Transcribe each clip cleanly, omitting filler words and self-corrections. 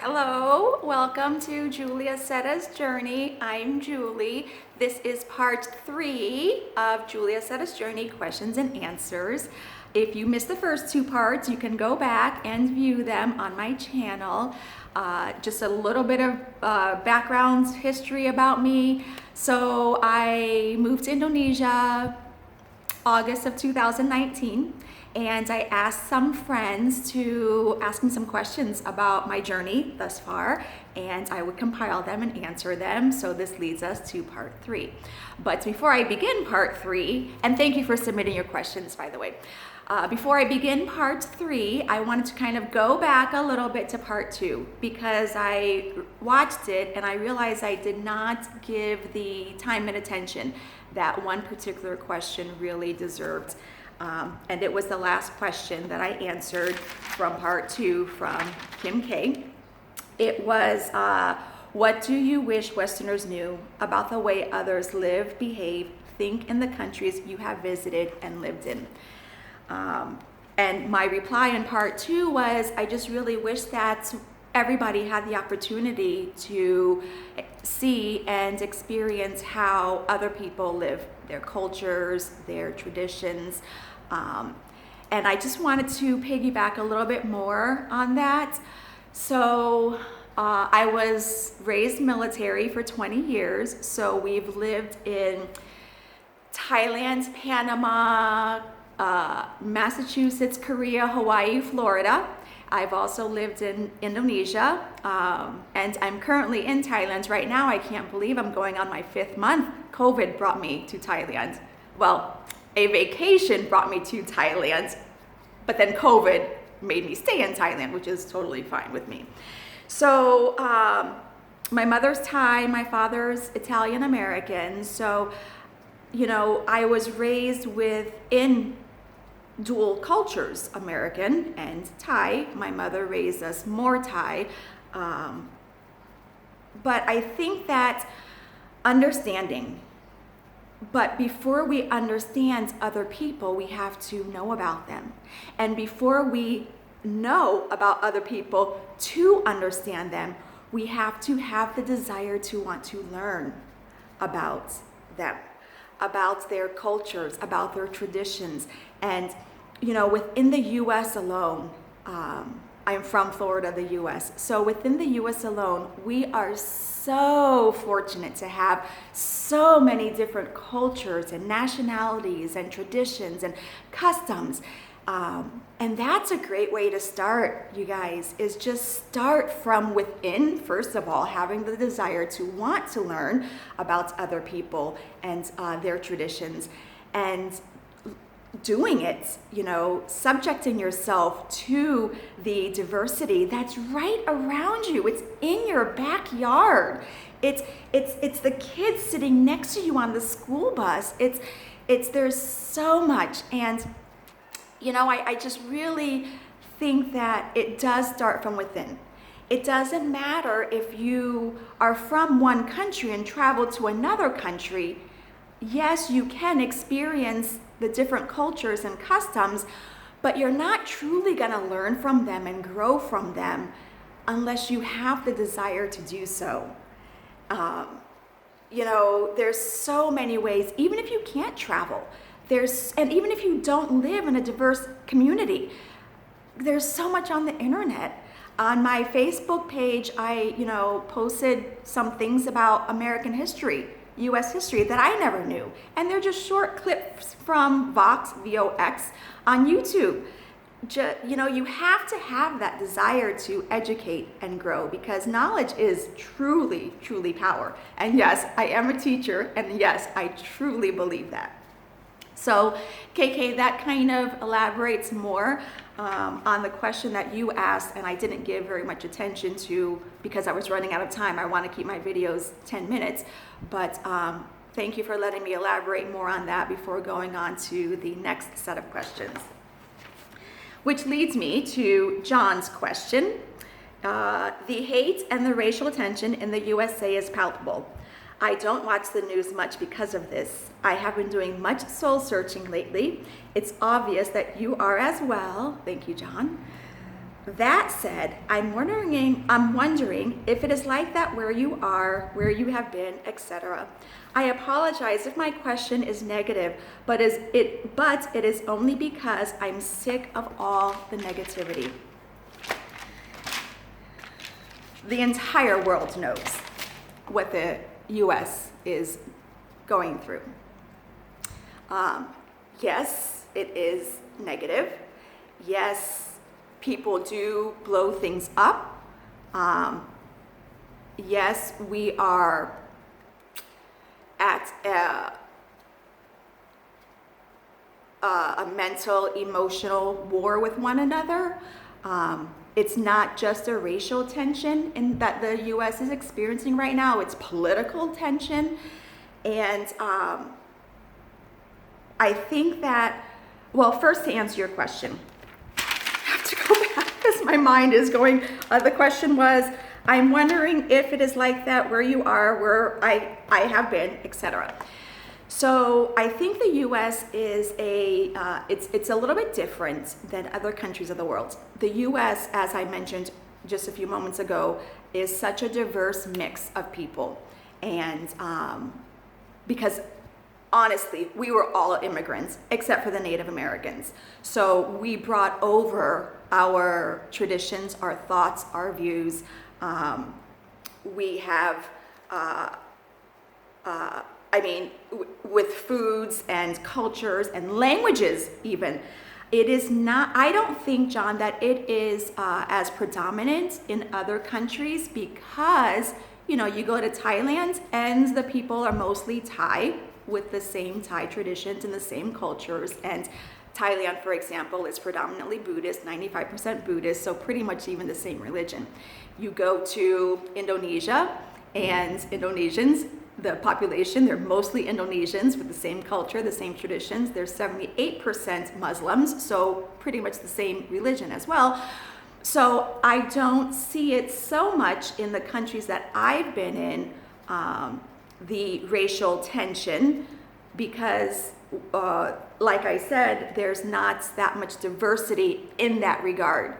Hello, welcome to Julie Accetta's Journey. I'm Julie. This is part 3 of Julie Accetta's Journey questions and answers. If you missed the first 2 parts, you can go back and view them on my channel. Just a little bit of background history about me. So I moved to Indonesia August of 2019. And I asked some friends to ask me some questions about my journey thus far, and I would compile them and answer them. So this leads us to part 3. But before I begin part 3, and thank you for submitting your questions, by the way. Before I begin part 3, I wanted to kind of go back a little bit to part 2 because I watched it and I realized I did not give the time and attention that one particular question really deserved. And it was the last question that I answered from part 2 from Kim K. It was, what do you wish Westerners knew about the way others live, behave, think in the countries you have visited and lived in? And my reply in part 2 was, I just really wish that everybody had the opportunity to see and experience how other people live, their cultures, their traditions. And I just wanted to piggyback a little bit more on that. So I was raised military for 20 years. So we've lived in Thailand, Panama, Massachusetts, Korea, Hawaii, Florida. I've also lived in Indonesia, and I'm currently in Thailand right now. I can't believe I'm going on my 5th month. COVID brought me to Thailand. Well, a vacation brought me to Thailand, but then COVID made me stay in Thailand, which is totally fine with me. So my mother's Thai, my father's Italian American. So, you know, I was raised within dual cultures, American and Thai. My mother raised us more Thai. But I think that understanding, but before we understand other people, we have to know about them. And before we know about other people to understand them, we have to have the desire to want to learn about them, about their cultures, about their traditions. And, you know, within the US alone, I'm from Florida, the US. So within the US alone, we are so fortunate to have so many different cultures and nationalities and traditions and customs. And that's a great way to start, you guys, is just start from within, first of all, having the desire to want to learn about other people and their traditions, and doing it, you know, subjecting yourself to the diversity that's right around you. It's in your backyard. It's the kids sitting next to you on the school bus. There's so much. And, you know, I just really think that it does start from within. It doesn't matter if you are from one country and travel to another country. Yes, you can experience the different cultures and customs, but you're not truly going to learn from them and grow from them unless you have the desire to do so. You know, there's so many ways, even if you can't travel, and even if you don't live in a diverse community, there's so much on the internet. On my Facebook page, I, you know, posted some things about American history, U.S. history that I never knew. And they're just short clips from Vox, V-O-X, on YouTube. You know, you have to have that desire to educate and grow, because knowledge is truly, truly power. And yes, I am a teacher, and yes, I truly believe that. So, KK, that kind of elaborates more on the question that you asked, and I didn't give very much attention to because I was running out of time. I want to keep my videos 10 minutes, but thank you for letting me elaborate more on that before going on to the next set of questions. Which leads me to John's question. The hate and the racial tension in the USA is palpable. I don't watch the news much because of this. I have been doing much soul searching lately. It's obvious that you are as well. Thank you, John. That said, I'm wondering if it is like that where you are, where you have been, etc. I apologize if my question is negative, but it is only because I'm sick of all the negativity. The entire world knows what the US is going through. Yes, it is negative. Yes, people do blow things up. Yes, we are at a mental, emotional war with one another. It's not just a racial tension that the U.S. is experiencing right now. It's political tension. And I think that, well, first to answer your question, I have to go back because my mind is going. The question was, I'm wondering if it is like that where you are, where I have been, etc. So I think the U.S. is it's a little bit different than other countries of the world. The U.S., as I mentioned just a few moments ago, is such a diverse mix of people. And because honestly, we were all immigrants except for the Native Americans. So we brought over our traditions, our thoughts, our views. We have with foods and cultures and languages even, it is not, I don't think, John, that it is as predominant in other countries because, you go to Thailand and the people are mostly Thai with the same Thai traditions and the same cultures. And Thailand, for example, is predominantly Buddhist, 95% Buddhist, so pretty much even the same religion. You go to Indonesia and Indonesians, the population, they're mostly Indonesians with the same culture, the same traditions. They're 78% Muslims, so pretty much the same religion as well. So I don't see it so much in the countries that I've been in, the racial tension, because like I said, there's not that much diversity in that regard.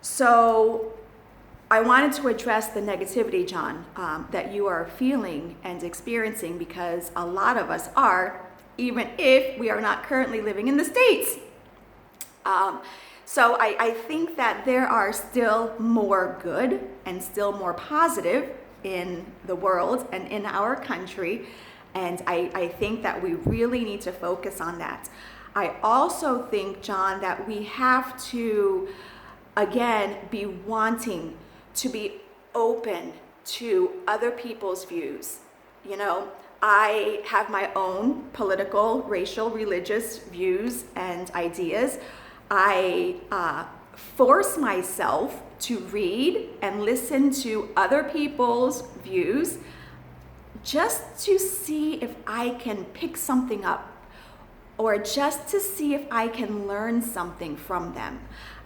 So I wanted to address the negativity, John, that you are feeling and experiencing, because a lot of us are, even if we are not currently living in the States. So I think that there are still more good and still more positive in the world and in our country. And I think that we really need to focus on that. I also think, John, that we have to, again, be wanting to be open to other people's views. I have my own political, racial, religious views and ideas. I force myself to read and listen to other people's views just to see if I can pick something up, or just to see if I can learn something from them.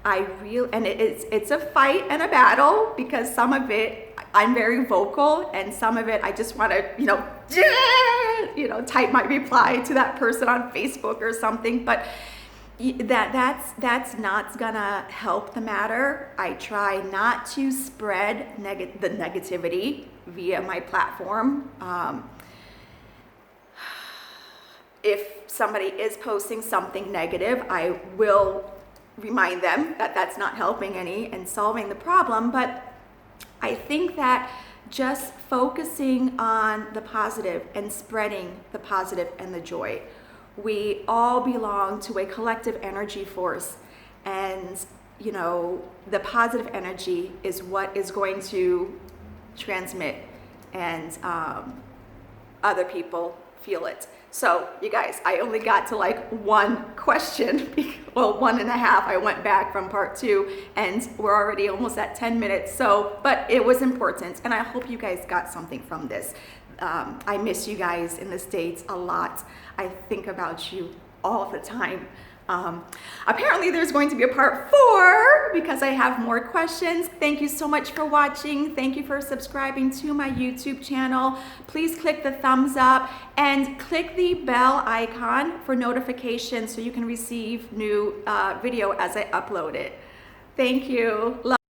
And it's a fight and a battle, because some of it I'm very vocal, and some of it I just want to, type my reply to that person on Facebook or something. But that's not gonna help the matter. I try not to spread the negativity via my platform. If somebody is posting something negative, I will remind them that that's not helping any and solving the problem. But I think that just focusing on the positive and spreading the positive and the joy. We all belong to a collective energy force, and the positive energy is what is going to transmit, and other people feel it. So you guys, I only got to one question, well, 1.5. I went back from part 2, and we're already almost at 10 minutes. So, but it was important, and I hope you guys got something from this. I miss you guys in the States a lot. I think about you all the time. Apparently there's going to be a part 4 because I have more questions. Thank you so much for watching. Thank you for subscribing to my YouTube channel. Please click the thumbs up and click the bell icon for notifications so you can receive new video as I upload it. Thank you.